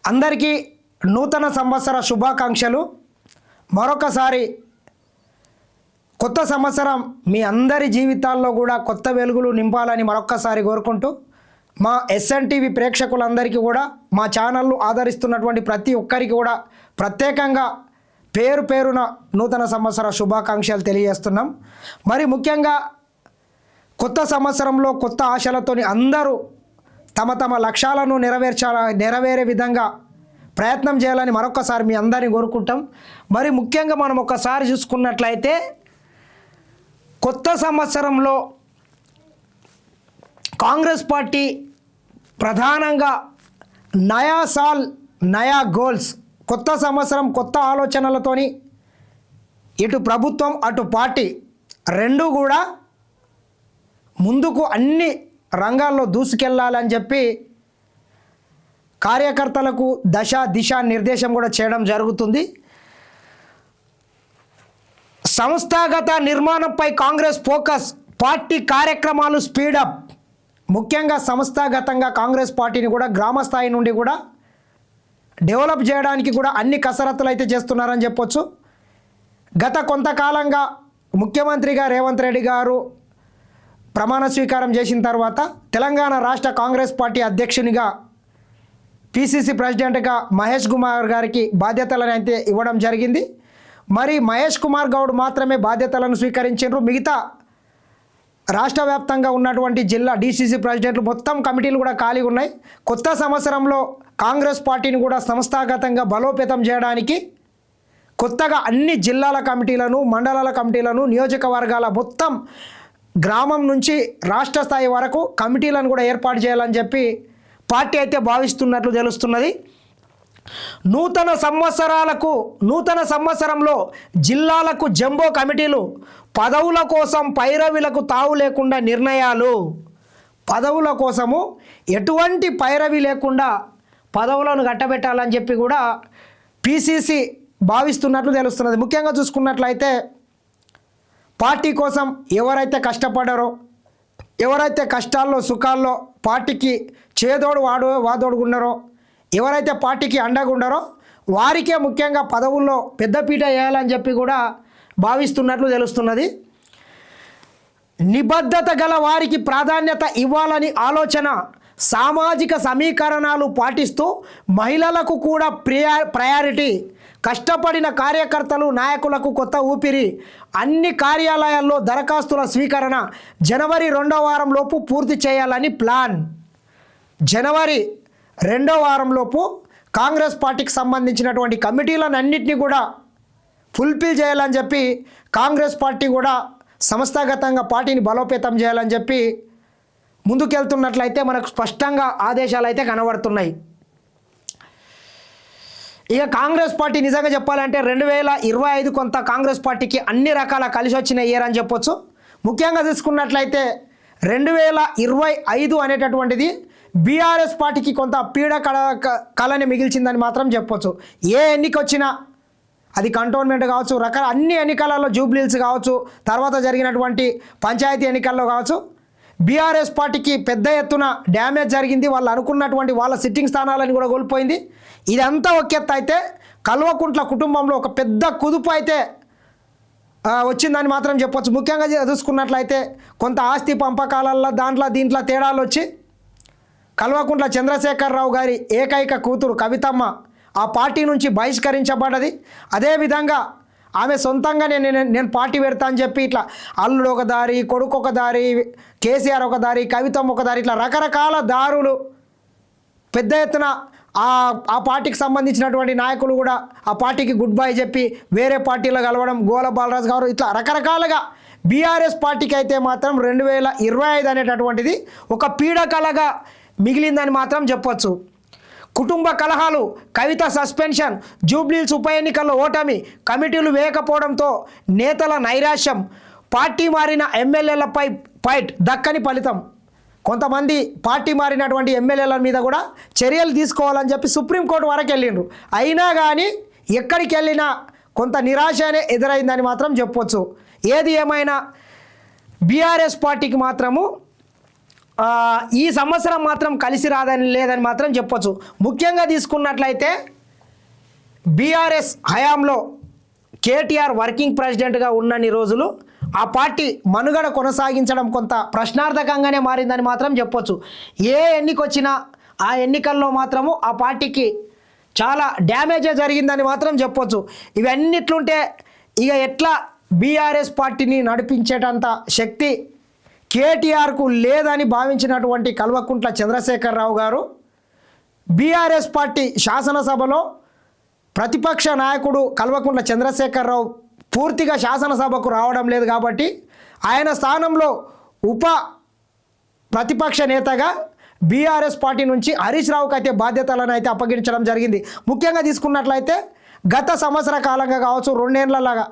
అందరికీ నూతన సంవత్సర శుభాకాంక్షలు. మరొకసారి కొత్త సంవత్సరం మీ అందరి జీవితాల్లో కూడా కొత్త వెలుగులు నింపాలని మరొకసారి కోరుకుంటూ మా ఎస్ఎన్టీవీ ప్రేక్షకులందరికీ కూడా మా ఛానల్ను ఆదరిస్తున్నటువంటి ప్రతి ఒక్కరికి కూడా ప్రత్యేకంగా పేరు పేరున నూతన సంవత్సర శుభాకాంక్షలు తెలియజేస్తున్నాం. మరి ముఖ్యంగా కొత్త సంవత్సరంలో కొత్త ఆశలతోని అందరూ తమ తమ లక్ష్యాలను నెరవేరే విధంగా ప్రయత్నం చేయాలని మరొకసారి మీ అందరిని కోరుకుంటాం. మరి ముఖ్యంగా మనం ఒకసారి చూసుకున్నట్లయితే కొత్త సంవత్సరంలో కాంగ్రెస్ పార్టీ ప్రధానంగా నయా సాల్ నయా గోల్స్, కొత్త సంవత్సరం కొత్త ఆలోచనలతోని ఇటు ప్రభుత్వం అటు పార్టీ రెండూ కూడా ముందుకు అన్ని రంగాల్లో దూసుకెళ్లాలని చెప్పి కార్యకర్తలకు దిశా నిర్దేశం కూడా చేయడం జరుగుతుంది. సంస్థాగత నిర్మాణంపై కాంగ్రెస్ ఫోకస్, పార్టీ కార్యక్రమాలు స్పీడప్. ముఖ్యంగా సంస్థాగతంగా కాంగ్రెస్ పార్టీని కూడా గ్రామ స్థాయి నుండి కూడా డెవలప్ చేయడానికి కూడా అన్ని కసరత్తులు అయితే చేస్తున్నారని చెప్పొచ్చు. గత కొంతకాలంగా ముఖ్యమంత్రిగా రేవంత్ రెడ్డి గారు ప్రమాణ స్వీకారం చేసిన తర్వాత తెలంగాణ రాష్ట్ర కాంగ్రెస్ పార్టీ అధ్యక్షునిగా పిసిసి ప్రెసిడెంట్గా మహేష్ కుమార్ గారికి బాధ్యతలను అయితే ఇవ్వడం జరిగింది. మరి మహేష్ కుమార్ గౌడ్ మాత్రమే బాధ్యతలను స్వీకరించారు. మిగతా రాష్ట్ర వ్యాప్తంగా ఉన్నటువంటి జిల్లా డిసిసి ప్రెసిడెంట్లు మొత్తం కమిటీలు కూడా ఖాళీగా ఉన్నాయి. కొత్త సంవత్సరంలో కాంగ్రెస్ పార్టీని కూడా సంస్థాగతంగా బలోపేతం చేయడానికి కొత్తగా అన్ని జిల్లాల కమిటీలను, మండలాల కమిటీలను, నియోజకవర్గాల మొత్తం గ్రామం నుంచి రాష్ట్ర స్థాయి వరకు కమిటీలను కూడా ఏర్పాటు చేయాలని చెప్పి పార్టీ అయితే భావిస్తున్నట్లు తెలుస్తున్నది. నూతన సంవత్సరంలో జిల్లాలకు జంబో కమిటీలు, పదవుల కోసం పైరవీలకు తావు లేకుండా నిర్ణయాలు. పదవుల కోసము ఎటువంటి పైరవి లేకుండా పదవులను గట్టబెట్టాలని చెప్పి కూడా పిసిసి భావిస్తున్నట్లు తెలుస్తున్నది. ముఖ్యంగా చూసుకున్నట్లయితే పార్టీ కోసం ఎవరైతే కష్టపడారో, ఎవరైతే కష్టాల్లో సుఖాల్లో పార్టీకి చేదోడు వాదోడు ఉన్నారో, ఎవరైతే పార్టీకి అండగా ఉన్నారో వారికే ముఖ్యంగా పదవుల్లో పెద్దపీట వేయాలని చెప్పి కూడా భావిస్తున్నట్లు తెలుస్తున్నది. నిబద్ధత గల వారికి ప్రాధాన్యత ఇవ్వాలని ఆలోచన, సామాజిక సమీకరణాలు పాటిస్తూ మహిళలకు కూడా ప్రయారిటీ, కష్టపడిన కార్యకర్తలు నాయకులకు కొత్త ఊపిరి, అన్ని కార్యాలయాల్లో దరఖాస్తుల స్వీకరణ జనవరి 2వ వారంలోపు పూర్తి చేయాలని ప్లాన్. జనవరి 2వ వారంలోపు కాంగ్రెస్ పార్టీకి సంబంధించినటువంటి కమిటీలను అన్నింటినీ కూడా ఫుల్ఫిల్ చేయాలని చెప్పి కాంగ్రెస్ పార్టీ కూడా సంస్థాగతంగా పార్టీని బలోపేతం చేయాలని చెప్పి ముందుకెళ్తున్నట్లయితే మనకు స్పష్టంగా ఆదేశాలు అయితే కనబడుతున్నాయి. ఇక కాంగ్రెస్ పార్టీ నిజంగా చెప్పాలంటే 2025 కొంత కాంగ్రెస్ పార్టీకి అన్ని రకాల కలిసి వచ్చిన ఇయర్ అని చెప్పొచ్చు. ముఖ్యంగా తీసుకున్నట్లయితే 2025 అనేటటువంటిది బీఆర్ఎస్ పార్టీకి కొంత పీడ కళని మిగిల్చిందని మాత్రం చెప్పొచ్చు. ఏ ఎన్నిక వచ్చినా అది కంటోన్మెంట్ కావచ్చు, అన్ని ఎన్నికలలో జూబ్లీల్స్ కావచ్చు, తర్వాత జరిగినటువంటి పంచాయతీ ఎన్నికల్లో కావచ్చు, బీఆర్ఎస్ పార్టీకి పెద్ద ఎత్తున డ్యామేజ్ జరిగింది. వాళ్ళు అనుకున్నటువంటి వాళ్ళ సిట్టింగ్ స్థానాలను కూడా కోల్పోయింది. ఇదంతా ఒక ఎత్తు అయితే కల్వకుంట్ల కుటుంబంలో ఒక పెద్ద కుదుపు అయితే వచ్చిందని మాత్రం చెప్పొచ్చు. ముఖ్యంగా చూసుకున్నట్లయితే కొంత ఆస్తి పంపకాలలో దీంట్లో తేడాలు వచ్చి కల్వకుంట్ల చంద్రశేఖరరావు గారి ఏకైక కూతురు కవితమ్మ ఆ పార్టీ నుంచి బహిష్కరించబడ్డది. అదేవిధంగా ఆమె సొంతంగా నేను పార్టీ పెడతా అని చెప్పి ఇట్లా అల్లుడు ఒక దారి, కొడుకు ఒక దారి, కేసీఆర్ ఒక దారి, కవితమ్మ ఒక దారి, ఇట్లా రకరకాల దారులు పెద్ద ఎత్తున ఆ పార్టీకి సంబంధించినటువంటి నాయకులు కూడా ఆ పార్టీకి గుడ్ బై చెప్పి వేరే పార్టీలో కలవడం, గోల బాలరాజు గారు, ఇట్లా రకరకాలుగా బీఆర్ఎస్ పార్టీకి అయితే మాత్రం 2025 అనేటటువంటిది ఒక పీడకలగా మిగిలిందని మాత్రం చెప్పొచ్చు. కుటుంబ కలహాలు, కవిత సస్పెన్షన్, జూబ్లీల్స్ ఉప ఎన్నికల్లో ఓటమి, కమిటీలు వేయకపోవడంతో నేతల నైరాశ్యం, పార్టీ మారిన ఎమ్మెల్యేలపై ఫైట్, దక్కని ఫలితం. కొంతమంది పార్టీ మారినటువంటి ఎమ్మెల్యేల మీద కూడా చర్యలు తీసుకోవాలని చెప్పి సుప్రీంకోర్టు వరకు వెళ్ళిండ్రు. అయినా కానీ ఎక్కడికి వెళ్ళినా కొంత నిరాశనే ఎదురైందని మాత్రం చెప్పొచ్చు. ఏది ఏమైనా బీఆర్ఎస్ పార్టీకి మాత్రము ఈ సంవత్సరం మాత్రం కలిసి లేదని మాత్రం చెప్పొచ్చు. ముఖ్యంగా తీసుకున్నట్లయితే బీఆర్ఎస్ హయాంలో కేటీఆర్ వర్కింగ్ ప్రెసిడెంట్గా ఉన్నన్ని రోజులు ఆ పార్టీ మనుగడ కొనసాగించడం కొంత ప్రశ్నార్థకంగానే మారిందని మాత్రం చెప్పొచ్చు. ఏ ఎన్నిక వచ్చినా ఆ ఎన్నికల్లో మాత్రము ఆ పార్టీకి చాలా డ్యామేజే జరిగిందని మాత్రం చెప్పొచ్చు. ఇవన్నిట్లుంటే ఇక ఎట్లా బీఆర్ఎస్ పార్టీని నడిపించేటంత శక్తి కేటీఆర్కు లేదని భావించినటువంటి కల్వకుంట్ల చంద్రశేఖరరావు గారు బీఆర్ఎస్ పార్టీ శాసనసభలో ప్రతిపక్ష నాయకుడు కల్వకుంట్ల చంద్రశేఖరరావు పూర్తిగా శాసనసభకు రావడం లేదు కాబట్టి ఆయన స్థానంలో ఉప ప్రతిపక్ష నేతగా బీఆర్ఎస్ పార్టీ నుంచి హరీష్ రావుకి అయితే బాధ్యతలను అయితే అప్పగించడం జరిగింది. ముఖ్యంగా తీసుకున్నట్లయితే గత సంవత్సర కాలంగా కావచ్చు 2 ఏళ్లలాగా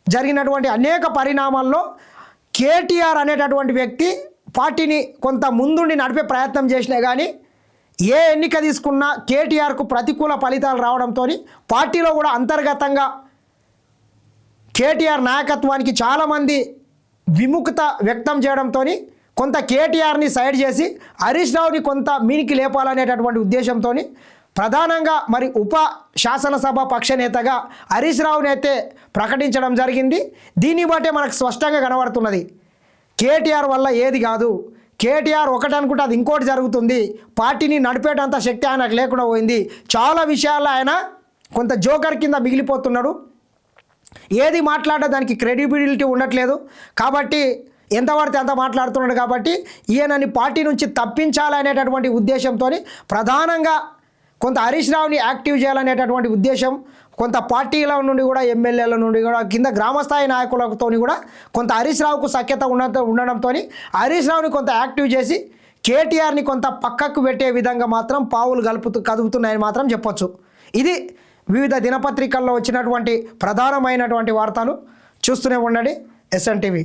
జరిగినటువంటి అనేక పరిణామాల్లో కేటీఆర్ అనేటటువంటి వ్యక్తి పార్టీని కొంత ముందుండి నడిపే ప్రయత్నం చేసినా కానీ ఏ ఎన్నిక తీసుకున్నా కేటీఆర్కు ప్రతికూల ఫలితాలు రావడంతో పార్టీలో కూడా అంతర్గతంగా కేటీఆర్ నాయకత్వానికి చాలామంది విముఖత వ్యక్తం చేయడంతో కొంత కేటీఆర్ని సైడ్ చేసి హరీష్ రావుని కొంత మీనికి లేపాలనేటటువంటి ఉద్దేశంతో ప్రధానంగా మరి ఉప శాసనసభ పక్ష నేతగా హరీష్ రావుని అయితే ప్రకటించడం జరిగింది. దీన్ని బట్టే మనకు స్పష్టంగా కనబడుతున్నది కేటీఆర్ వల్ల ఏది కాదు, కేటీఆర్ ఒకటి అనుకుంటే అది ఇంకోటి జరుగుతుంది, పార్టీని నడిపేటంత శక్తి ఆయనకు లేకుండా పోయింది. చాలా విషయాల్లో ఆయన కొంత జోకర్ కింద మిగిలిపోతున్నాడు. ఏది మాట్లాడే దానికి క్రెడిబిలిటీ ఉండట్లేదు కాబట్టి ఎంత పడితే అంత మాట్లాడుతున్నాడు. కాబట్టి ఈయనని పార్టీ నుంచి తప్పించాలనేటటువంటి ఉద్దేశంతో ప్రధానంగా కొంత హరీష్ రావుని యాక్టివ్ చేయాలనేటటువంటి ఉద్దేశం కొంత పార్టీల నుండి కూడా ఎమ్మెల్యేల నుండి కూడా కింద గ్రామస్థాయి నాయకులతో కూడా కొంత హరీష్ రావుకు సఖ్యత ఉండడంతో హరీష్ రావుని కొంత యాక్టివ్ చేసి కేటీఆర్ని కొంత పక్కకు పెట్టే విధంగా మాత్రం పావులు కదుపుతున్నాయని మాత్రం చెప్పొచ్చు. ఇది వివిధ దినపత్రికల్లో వచ్చినటువంటి ప్రధానమైనటువంటి వార్తలు. చూస్తూనే ఉండండి SN TV.